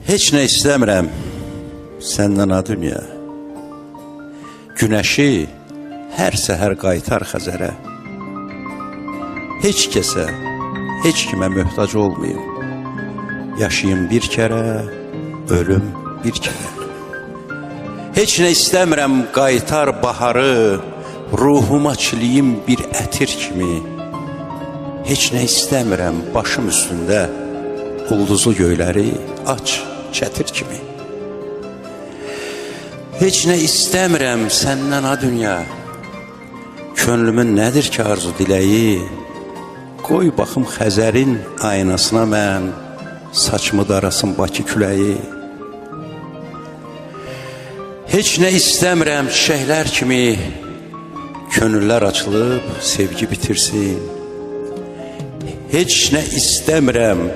Heç nə istəmirəm səndən ha dünya. Günəşi hər səhər qaytar Xəzərə. Heç kəsə, heç kimə möhtac olmayım. Yaşayım bir kərə, ölüm bir kərə. Heç nə istəmirəm qaytar baharı, ruhuma çiliyim bir ətir kimi. Heç nə istəmirəm başım üstündə ulduzlu göyləri aç çətir kimi. Heç nə istəmirəm səndən ha dünya. Könlümün nədir ki arzu diləyi? Qoy baxım Xəzərin aynasına mən, saçımı darasın Bakı küləyi. Heç nə istəmirəm çiçəklər kimi, könüllər açılıb sevgi bitirsin. Heç nə istəmirəm